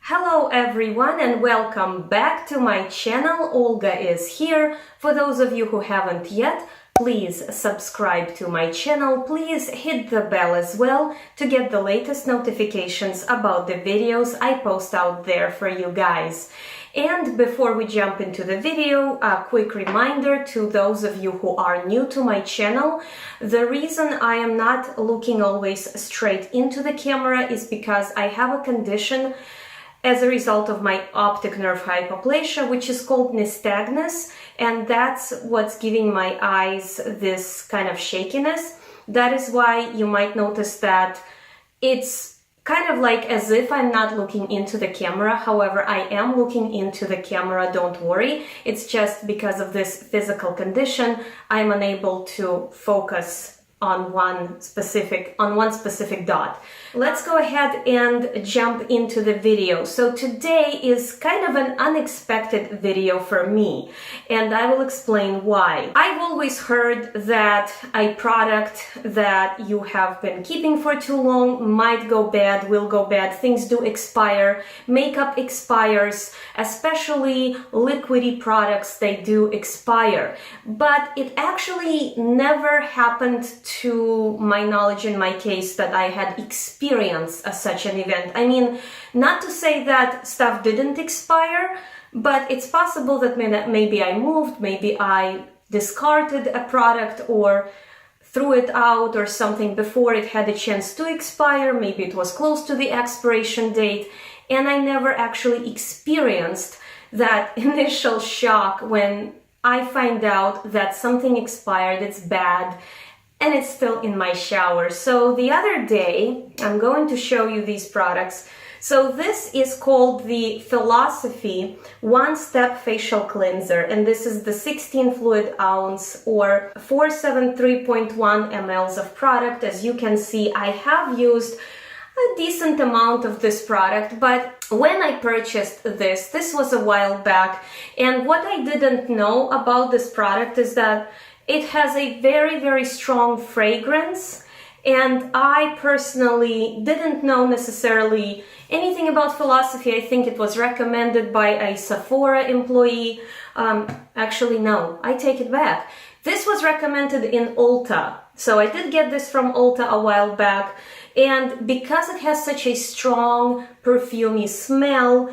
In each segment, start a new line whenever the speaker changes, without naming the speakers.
Hello everyone and welcome back to my channel. Olga is here. For those of you who haven't yet, please subscribe to my channel. Please hit the bell as well to get the latest notifications about the videos I post out there for you guys. And before we jump into the video, a quick reminder to those of you who are new to my channel. The reason I am not looking always straight into the camera is because I have a condition as a result of my optic nerve hypoplasia, which is called nystagmus, and that's what's giving my eyes this kind of shakiness. That is why you might notice that it's kind of like as if I'm not looking into the camera. However, I am looking into the camera, don't worry. It's just because of this physical condition, I'm unable to focus on one specific dot. Let's go ahead and jump into the video. So today is kind of an unexpected video for me, and I will explain why. I've always heard that a product that you have been keeping for too long might go bad, will go bad, things do expire, makeup expires, especially liquidy products, they do expire. But it actually never happened to my knowledge in my case that I had experienced such an event. I mean, not to say that stuff didn't expire, but it's possible that maybe I moved, maybe I discarded a product or threw it out or something before it had a chance to expire, maybe it was close to the expiration date, and I never actually experienced that initial shock when I find out that something expired, it's bad, and it's still in my shower. So the other day, I'm going to show you these products. So this is called the Philosophy One-Step Facial Cleanser, and this is the 16 fluid ounce or 473.1 ml of product. As you can see, I have used a decent amount of this product, but when I purchased this was a while back, and what I didn't know about this product is that it has a very, very strong fragrance, and I personally didn't know necessarily anything about Philosophy. I think it was recommended by a Sephora employee. Actually, no, I take it back. This was recommended in Ulta. So I did get this from Ulta a while back, and because it has such a strong, perfumey smell,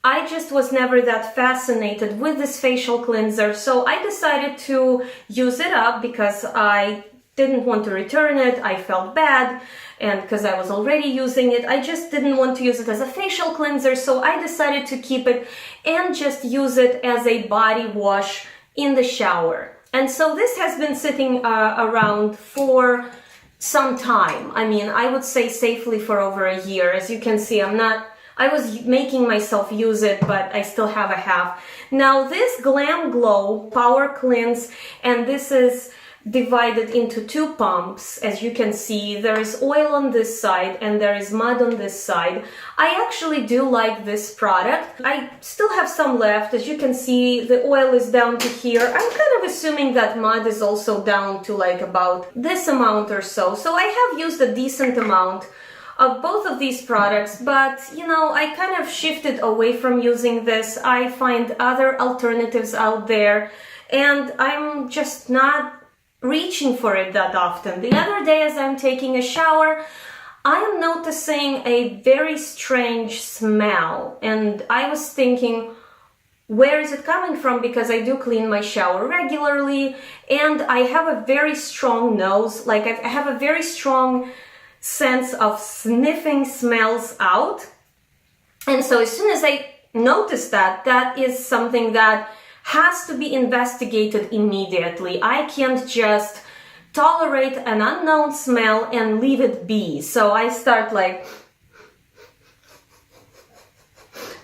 I just was never that fascinated with this facial cleanser, so I decided to use it up because I didn't want to return it. I felt bad, and because I was already using it, I just didn't want to use it as a facial cleanser, so I decided to keep it and just use it as a body wash in the shower. And so this has been sitting around for some time. I mean, I would say safely for over a year. As you can see, I was making myself use it, but I still have a half. Now this Glamglow Power Cleanse, and this is divided into two pumps. As you can see, there is oil on this side and there is mud on this side. I actually do like this product. I still have some left. As you can see, the oil is down to here. I'm kind of assuming that mud is also down to like about this amount or so. So I have used a decent amount of both of these products, but you know, I kind of shifted away from using this. I find other alternatives out there, and I'm just not reaching for it that often. The other day, as I'm taking a shower, I am noticing a very strange smell, and I was thinking, where is it coming from? Because I do clean my shower regularly, and I have a very strong nose. Like I have a very strong sense of sniffing smells out, and so as soon as I notice that, that is something that has to be investigated immediately. I can't just tolerate an unknown smell and leave it be. So I start like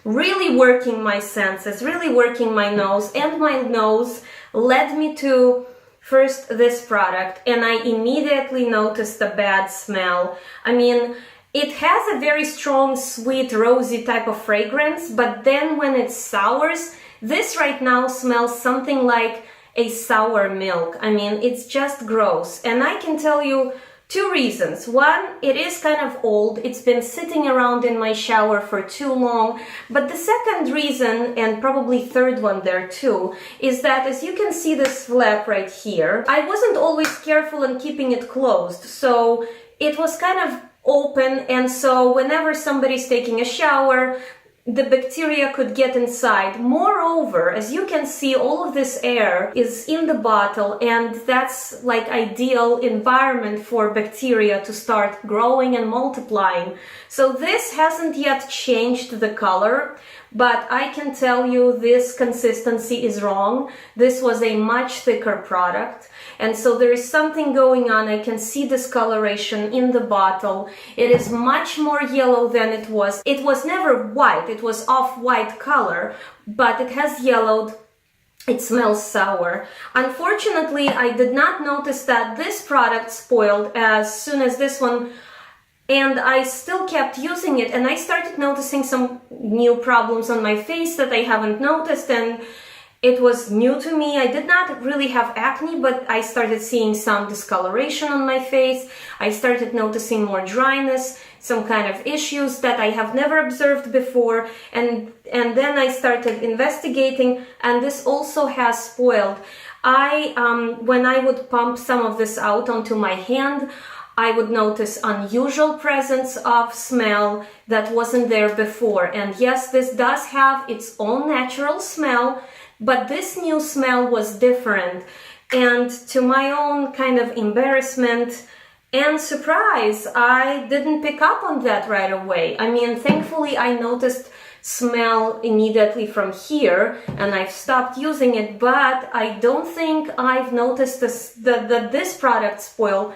really working my senses, really working my nose, and my nose led me to first this product, and I immediately noticed a bad smell. I mean, it has a very strong, sweet, rosy type of fragrance, but then when it sours, this right now smells something like a sour milk. I mean, it's just gross. And I can tell you Two reasons. One, it is kind of old. It's been sitting around in my shower for too long. But the second reason, and probably third one there too, is that as you can see this flap right here, I wasn't always careful in keeping it closed. So it was kind of open, and so whenever somebody's taking a shower, the bacteria could get inside. Moreover, as you can see, all of this air is in the bottle, and that's like ideal environment for bacteria to start growing and multiplying. So this hasn't yet changed the color, but I can tell you this consistency is wrong. This was a much thicker product. And so there is something going on. I can see discoloration in the bottle. It is much more yellow than it was. It was never white. It was off-white color, but it has yellowed. It smells sour. Unfortunately, I did not notice that this product spoiled as soon as this one, and I still kept using it, and I started noticing some new problems on my face that I haven't noticed, and it was new to me. I did not really have acne, but I started seeing some discoloration on my face. I started noticing more dryness, some kind of issues that I have never observed before. And then I started investigating, and this also has spoiled. When I would pump some of this out onto my hand, I would notice unusual presence of smell that wasn't there before. And yes, this does have its own natural smell, but this new smell was different, and to my own kind of embarrassment and surprise, I didn't pick up on that right away. I mean, thankfully I noticed smell immediately from here, and I've stopped using it, but I don't think I've noticed that this product spoiled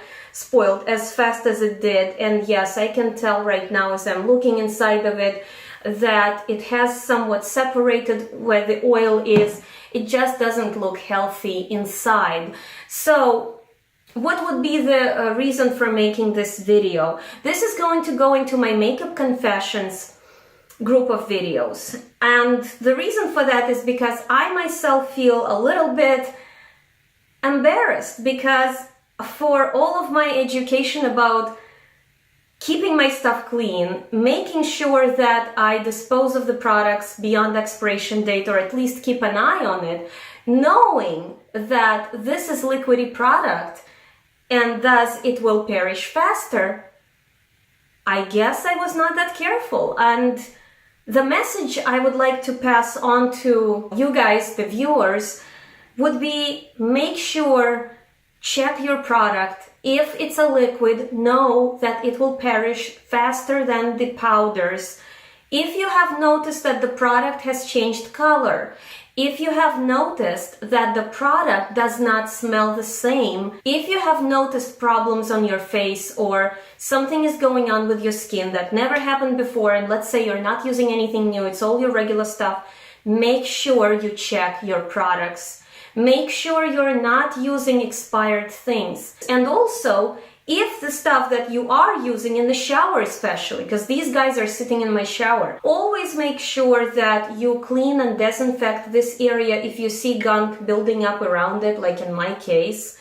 as fast as it did. And yes, I can tell right now as I'm looking inside of it that it has somewhat separated where the oil is. It just doesn't look healthy inside. So what would be the reason for making this video? This is going to go into my makeup confessions group of videos. And the reason for that is because I myself feel a little bit embarrassed, because for all of my education about keeping my stuff clean, making sure that I dispose of the products beyond expiration date, or at least keep an eye on it, knowing that this is liquidy product and thus it will perish faster, I guess I was not that careful. And the message I would like to pass on to you guys, the viewers, would be make sure, check your product. If it's a liquid, know that it will perish faster than the powders. If you have noticed that the product has changed color, if you have noticed that the product does not smell the same, if you have noticed problems on your face or something is going on with your skin that never happened before, and let's say you're not using anything new, it's all your regular stuff, make sure you check your products. Make sure you're not using expired things. And also, if the stuff that you are using in the shower especially, because these guys are sitting in my shower, always make sure that you clean and disinfect this area if you see gunk building up around it, like in my case.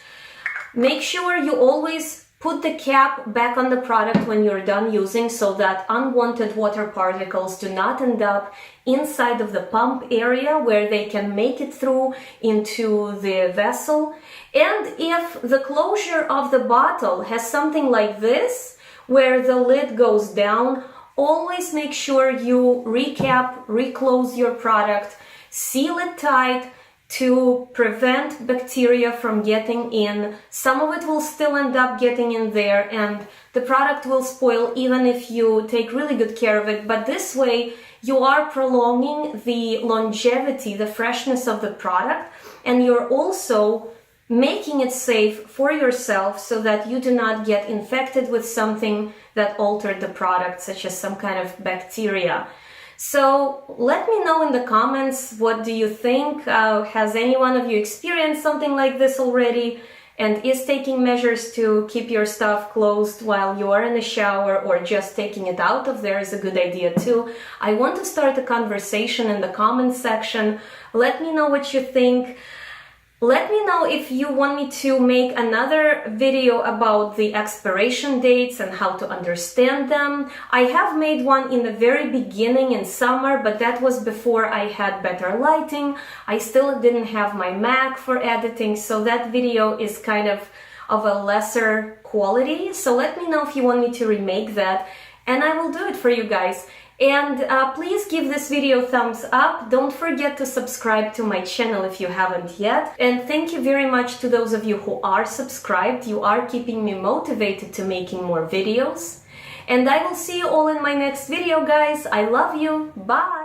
Make sure you always put the cap back on the product when you're done using, so that unwanted water particles do not end up inside of the pump area where they can make it through into the vessel. And if the closure of the bottle has something like this, where the lid goes down, always make sure you recap, reclose your product, seal it tight, to prevent bacteria from getting in. Some of it will still end up getting in there, and the product will spoil even if you take really good care of it. But this way, you are prolonging the longevity, the freshness of the product, and you're also making it safe for yourself so that you do not get infected with something that altered the product, such as some kind of bacteria. So let me know in the comments, what do you think? Has any one of you experienced something like this already, and is taking measures to keep your stuff closed while you are in the shower, or just taking it out of there is a good idea too? I want to start a conversation in the comments section. Let me know what you think. Let me know if you want me to make another video about the expiration dates and how to understand them. I have made one in the very beginning in summer, but that was before I had better lighting. I still didn't have my Mac for editing, so that video is kind of a lesser quality. So let me know if you want me to remake that, and I will do it for you guys. And please give this video a thumbs up. Don't forget to subscribe to my channel if you haven't yet. And thank you very much to those of you who are subscribed. You are keeping me motivated to making more videos. And I will see you all in my next video, guys. I love you. Bye!